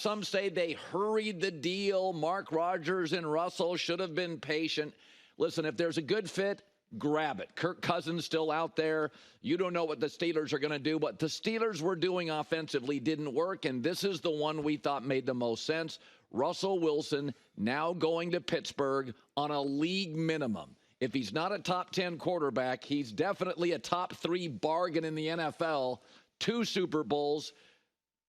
some say they hurried the deal. Mark Rodgers and Russell should have been patient. Listen, if there's a good fit, grab it. Kirk Cousins still out there. You don't know what the Steelers are going to do. What the Steelers were doing offensively didn't work, and this is the one we thought made the most sense. Russell Wilson now going to Pittsburgh on a league minimum. If he's not a top 10 quarterback, he's definitely a top 3 bargain in the NFL. 2 Super Bowls.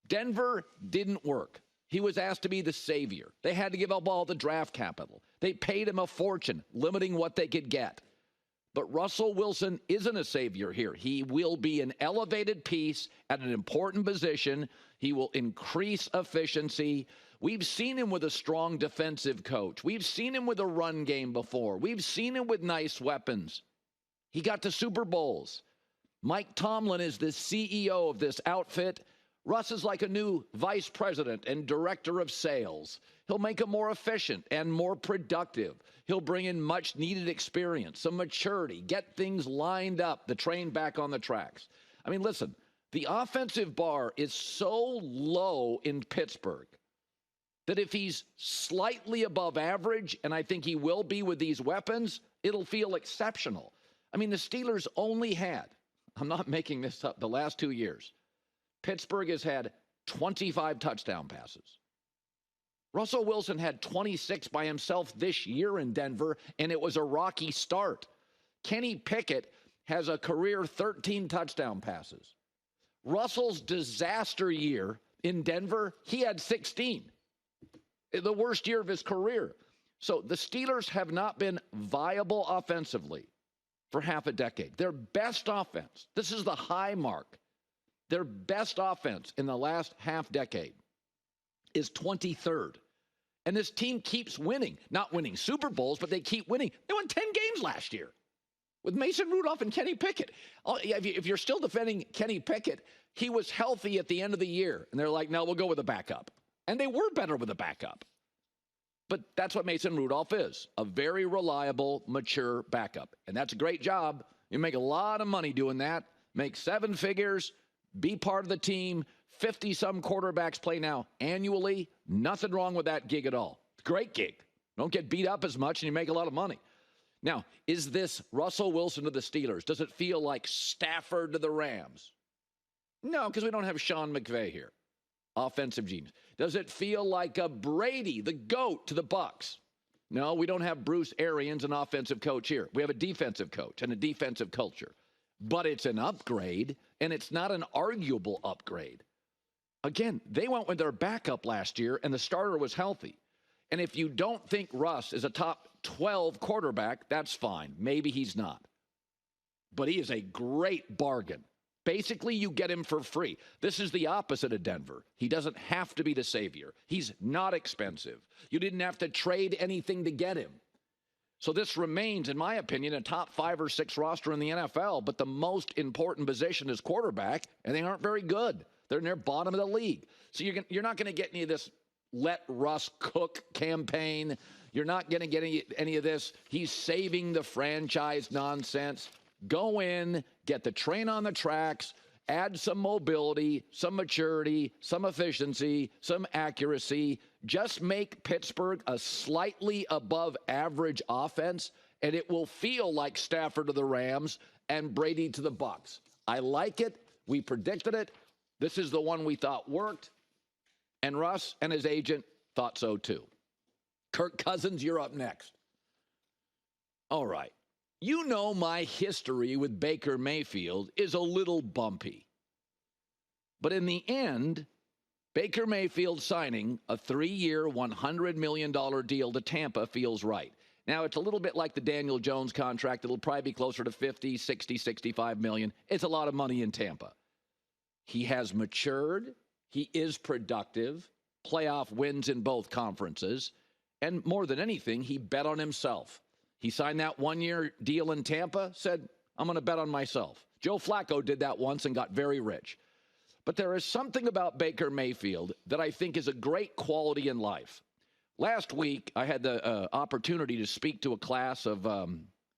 Denver didn't work. He was asked to be the savior. They had to give up all the draft capital. They paid him a fortune, limiting what they could get. But Russell Wilson isn't a savior here. He will be an elevated piece at an important position. He will increase efficiency. We've seen him with a strong defensive coach. We've seen him with a run game before. We've seen him with nice weapons. He got to Super Bowls. Mike Tomlin is the CEO of this outfit. Russ is like a new vice president and director of sales. He'll make him more efficient and more productive. He'll bring in much needed experience, some maturity, get things lined up, the train back on the tracks. I mean, listen, the offensive bar is so low in Pittsburgh that if he's slightly above average, and I think he will be with these weapons, it'll feel exceptional. I mean, the Steelers only had, I'm not making this up, the last 2 years, Pittsburgh has had 25 touchdown passes. Russell Wilson had 26 by himself this year in Denver, and it was a rocky start. Kenny Pickett has a career 13 touchdown passes. Russell's disaster year in Denver, he had 16. The worst year of his career. So the Steelers have not been viable offensively for half a decade. Their best offense, this is the high mark, their best offense in the last half decade is 23rd. And this team keeps winning. Not winning Super Bowls, but they keep winning. They won 10 games last year with Mason Rudolph and Kenny Pickett. If you're still defending Kenny Pickett, he was healthy at the end of the year. And they're like, no, we'll go with a backup. And they were better with a backup. But that's what Mason Rudolph is, a very reliable, mature backup. And that's a great job. You make a lot of money doing that. Make 7 figures, be part of the team. 50-some quarterbacks play now annually. Nothing wrong with that gig at all. Great gig. Don't get beat up as much and you make a lot of money. Now, is this Russell Wilson to the Steelers? Does it feel like Stafford to the Rams? No, because we don't have Sean McVay here. Offensive genius. Does it feel like a Brady, the GOAT, to the Bucs? No, we don't have Bruce Arians, an offensive coach here. We have a defensive coach and a defensive culture. But it's an upgrade, and it's not an arguable upgrade. Again, they went with their backup last year, and the starter was healthy. And if you don't think Russ is a top 12 quarterback, that's fine. Maybe he's not. But he is a great bargain. Basically, you get him for free. This is the opposite of Denver. He doesn't have to be the savior. He's not expensive. You didn't have to trade anything to get him. So this remains, in my opinion, a top 5 or 6 roster in the NFL, but the most important position is quarterback, and they aren't very good. They're near bottom of the league. So you're not going to get any of this let Russ cook campaign. You're not going to get any of this he's saving the franchise nonsense. Go in, get the train on the tracks, add some mobility, some maturity, some efficiency, some accuracy. Just make Pittsburgh a slightly above average offense, and it will feel like Stafford to the Rams and Brady to the Bucs. I like it. We predicted it. This is the one we thought worked, and Russ and his agent thought so too. Kirk Cousins, you're up next. All right. You know my history with Baker Mayfield is a little bumpy. But in the end, Baker Mayfield signing a 3-year, $100 million deal to Tampa feels right. Now, it's a little bit like the Daniel Jones contract. It'll probably be closer to 50, 60, 65 million. It's a lot of money in Tampa. He has matured. He is productive. Playoff wins in both conferences. And more than anything, he bet on himself. He signed that 1-year deal in Tampa, said, I'm going to bet on myself. Joe Flacco did that once and got very rich. But there is something about Baker Mayfield that I think is a great quality in life. Last week, I had the opportunity to speak to a class of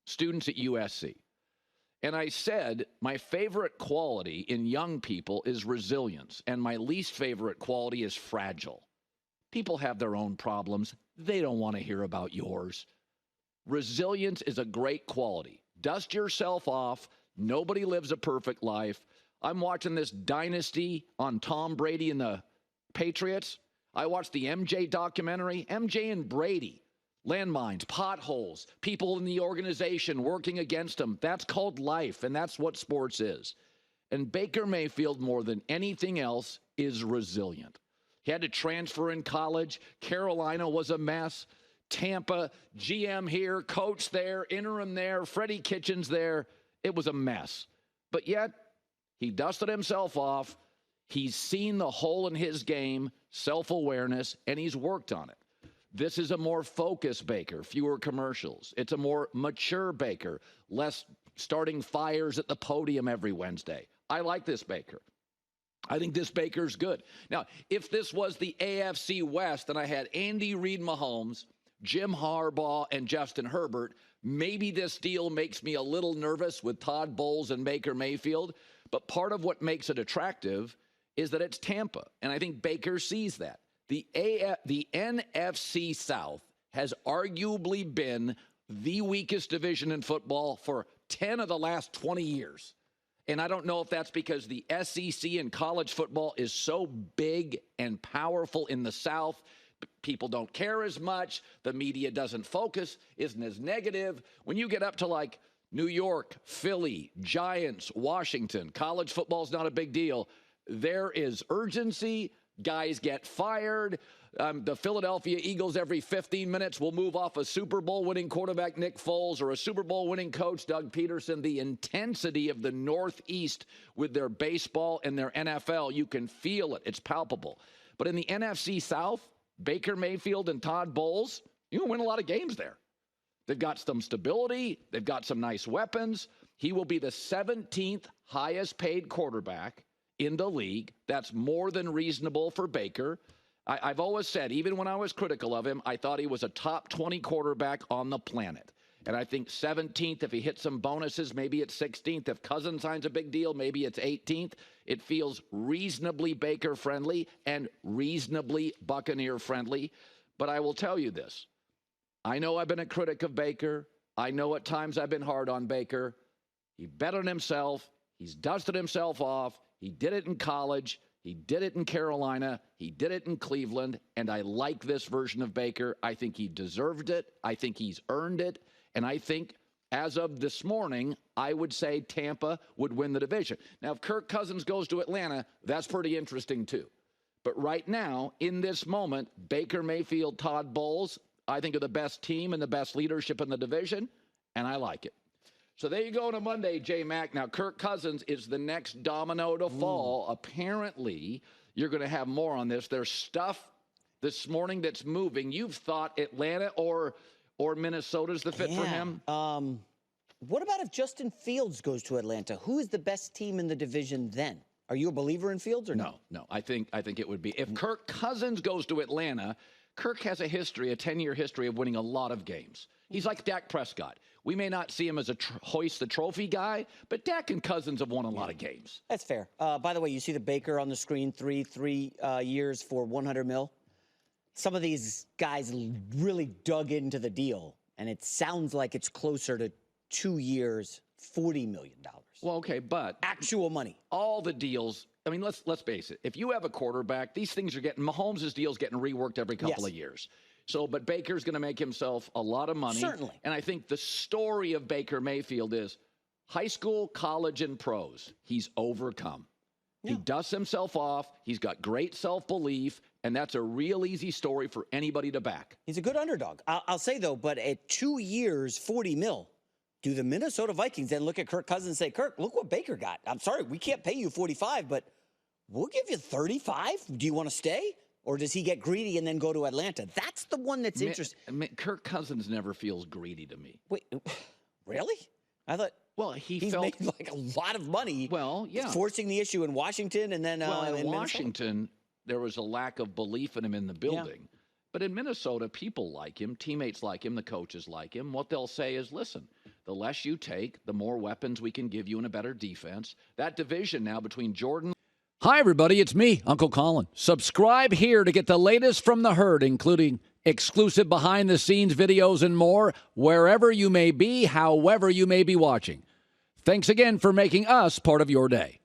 students at USC. And I said, my favorite quality in young people is resilience, and my least favorite quality is fragile. People have their own problems. They don't want to hear about yours. Resilience is a great quality. Dust yourself off. Nobody lives a perfect life. I'm watching this dynasty on Tom Brady and the Patriots. I watched the MJ documentary. MJ and Brady. Landmines, potholes, people in the organization working against them. That's called life, and that's what sports is. And Baker Mayfield, more than anything else, is resilient. He had to transfer in college. Carolina was a mess. Tampa, GM here, coach there, interim there, Freddie Kitchens there. It was a mess. But yet, he dusted himself off. He's seen the hole in his game, self-awareness, and he's worked on it. This is a more focused Baker, fewer commercials. It's a more mature Baker, less starting fires at the podium every Wednesday. I like this Baker. I think this Baker's good. Now, if this was the AFC West and I had Andy Reid Mahomes, Jim Harbaugh, and Justin Herbert, maybe this deal makes me a little nervous with Todd Bowles and Baker Mayfield. But part of what makes it attractive is that it's Tampa, and I think Baker sees that. The NFC South has arguably been the weakest division in football for 10 of the last 20 years. And I don't know if that's because the SEC in college football is so big and powerful in the South. People don't care as much. The media doesn't focus, isn't as negative. When you get up to like New York, Philly, Giants, Washington, college football is not a big deal. There is urgency. Guys get fired. The Philadelphia Eagles every 15 minutes will move off a Super Bowl winning quarterback Nick Foles or a Super Bowl winning coach Doug Peterson. The intensity of the Northeast with their baseball and their NFL, you can feel it. It's palpable. But in the NFC South, Baker Mayfield and Todd Bowles, you can win a lot of games there. They've got some stability. They've got some nice weapons. He will be the 17th highest paid quarterback in the league. That's more than reasonable for Baker. I've always said, even when I was critical of him, I thought he was a top 20 quarterback on the planet. And I think 17th, if he hits some bonuses, maybe it's 16th. If Cousins signs a big deal, maybe it's 18th. It feels reasonably Baker-friendly and reasonably Buccaneer-friendly. But I will tell you this. I know I've been a critic of Baker. I know at times I've been hard on Baker. He bet on himself. He's dusted himself off. He did it in college. He did it in Carolina. He did it in Cleveland. And I like this version of Baker. I think he deserved it. I think he's earned it. And I think as of this morning, I would say Tampa would win the division. Now, if Kirk Cousins goes to Atlanta, that's pretty interesting too. But right now, in this moment, Baker Mayfield, Todd Bowles, I think are the best team and the best leadership in the division. And I like it. So there you go on a Monday, J-Mac. Now, Kirk Cousins is the next domino to fall. Apparently, you're going to have more on this. There's stuff this morning that's moving. You've thought Atlanta or Minnesota's the fit for him? What about if Justin Fields goes to Atlanta? Who is the best team in the division then? Are you a believer in Fields or no? No. I think it would be. If Kirk Cousins goes to Atlanta, Kirk has a history, a 10-year history of winning a lot of games. He's like Dak Prescott. We may not see him as a hoist the trophy guy, but Dak and Cousins have won a lot of games. That's fair. By the way, you see the Baker on the screen, three years for $100 million. Some of these guys really dug into the deal, and it sounds like it's closer to 2 years, $40 million. Well, okay, but actual money. All the deals. I mean, let's face it. If you have a quarterback, these things are getting Mahomes' deal's getting reworked every couple of years. So, but Baker's going to make himself a lot of money. Certainly. And I think the story of Baker Mayfield is high school, college, and pros. He's overcome. Yeah. He dusts himself off. He's got great self-belief, and that's a real easy story for anybody to back. He's a good underdog. I'll say, though, but at 2 years, $40 million, do the Minnesota Vikings then look at Kirk Cousins and say, Kirk, look what Baker got. I'm sorry, we can't pay you 45, but we'll give you 35. Do you want to stay? Or does he get greedy and then go to Atlanta? That's the one that's interesting. Kirk Cousins never feels greedy to me. Wait, really? I thought, well, he's made like a lot of money. Well, yeah. Forcing the issue in Washington and then in Washington, there was a lack of belief in him in the building. Yeah. But in Minnesota, people like him, teammates like him, the coaches like him. What they'll say is, listen, the less you take, the more weapons we can give you and a better defense. That division now between Jordan. Hi, everybody. It's me, Uncle Colin. Subscribe here to get the latest from the herd, including exclusive behind-the-scenes videos and more, wherever you may be, however you may be watching. Thanks again for making us part of your day.